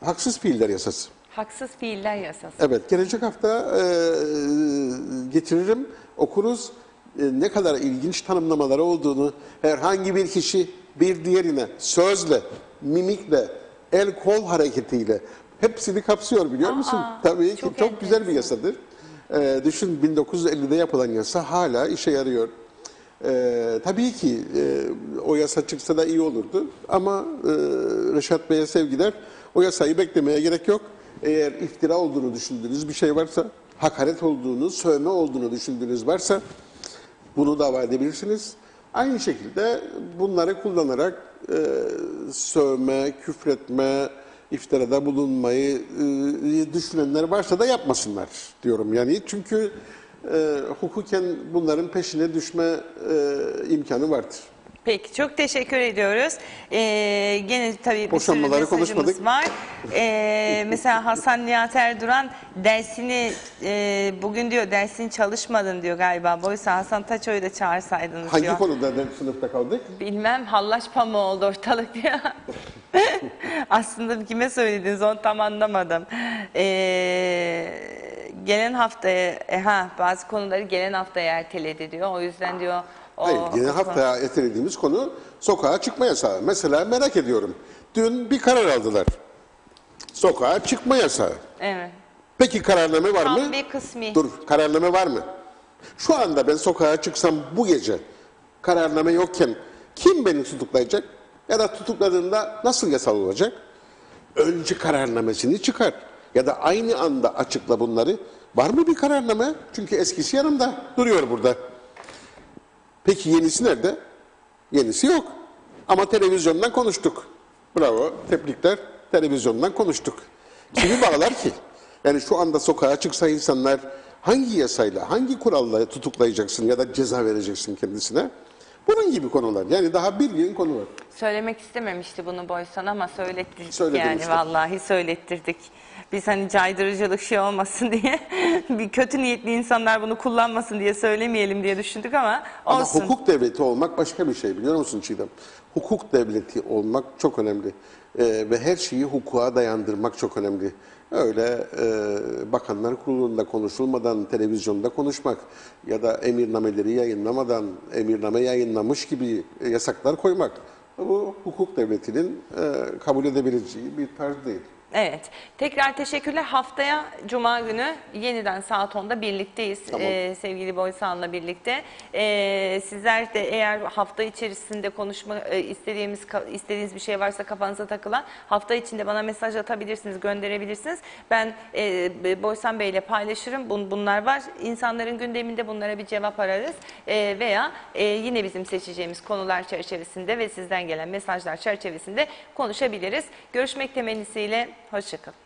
Haksız fiiller yasası. Haksız fiiller yasası. Evet, gelecek hafta getiririm, okuruz. Ne kadar ilginç tanımlamaları olduğunu, herhangi bir kişi bir diğerine sözle, mimikle, el kol hareketiyle hepsini kapsıyor biliyor musun? Tabii ki çok güzel bir yasadır. Düşün 1950'de yapılan yasa hala işe yarıyor. Tabii ki o yasa çıksa da iyi olurdu ama Reşat Bey'e sevgiler, o yasayı beklemeye gerek yok. Eğer iftira olduğunu düşündüğünüz bir şey varsa, hakaret olduğunu, sövme olduğunu düşündüğünüz varsa bunu dava edebilirsiniz. Aynı şekilde bunları kullanarak sövme, küfretme, iftirada bulunmayı düşünenler varsa da yapmasınlar diyorum. Yani çünkü hukuken bunların peşine düşme imkanı vardır. Peki çok teşekkür ediyoruz. Gene tabii bir sürü Boşanmaları mesajımız konuşmadık. var. Mesela Hasan Nihat Erduran dersini bugün diyor dersini çalışmadın diyor galiba. Oysa Hasan Taço'yu da çağırsaydınız Hangi diyor. konuda sınıfta kaldık? Bilmem hallaç pamuğu oldu ortalık diyor. Aslında kime söylediniz onu tam anlamadım. Gelen haftaya bazı konuları gelen haftaya erteledi diyor. O yüzden diyor Hayır, yeni haftaya ertelediğimiz konu sokağa çıkma yasağı. Mesela merak ediyorum. Dün bir karar aldılar. Sokağa çıkma yasağı. Evet. Peki kararname var Tam mı? bir kısmi. Dur, kararname var mı? Şu anda ben sokağa çıksam bu gece kararname yokken kim beni tutuklayacak? Ya da tutukladığında nasıl yasal olacak? Önce kararnamesini çıkar. Ya da aynı anda açıkla bunları. Var mı bir kararname? Çünkü eskisi yanımda duruyor burada. Peki yenisi nerede? Yenisi yok. Ama televizyondan konuştuk. Bravo, tebrikler. Televizyondan konuştuk. Kimi bağlar ki? Yani şu anda sokağa çıksa insanlar hangi yasayla, hangi kuralla tutuklayacaksın ya da ceza vereceksin kendisine? Bunun gibi konular. Yani daha bir yığın konu var. Söylemek istememişti bunu Boysan ama söylettirdik Söyledim yani işte. vallahi söylettirdik. Biz hani caydırıcılık şey olmasın diye bir kötü niyetli insanlar bunu kullanmasın diye söylemeyelim diye düşündük ama olsun. Ama hukuk devleti olmak başka bir şey biliyor musun Çiğdem? Hukuk devleti olmak çok önemli. Ve her şeyi hukuka dayandırmak çok önemli. Öyle bakanlar kurulunda konuşulmadan televizyonda konuşmak ya da emirnameleri yayınlamadan emirname yayınlamış gibi yasaklar koymak. Bu hukuk devletinin kabul edebileceği bir tarz değil. Evet. Tekrar teşekkürler. Haftaya Cuma günü yeniden saat 10'da birlikteyiz. Tamam. Sevgili Boysan'la birlikte. Sizler de eğer hafta içerisinde konuşma istediğiniz bir şey varsa kafanıza takılan hafta içinde bana mesaj atabilirsiniz, gönderebilirsiniz. Ben Boysan Bey ile paylaşırım. Bunlar var. İnsanların gündeminde bunlara bir cevap ararız. Veya yine bizim seçeceğimiz konular çerçevesinde ve sizden gelen mesajlar çerçevesinde konuşabiliriz. Görüşmek temennisiyle. Hoşça kalın.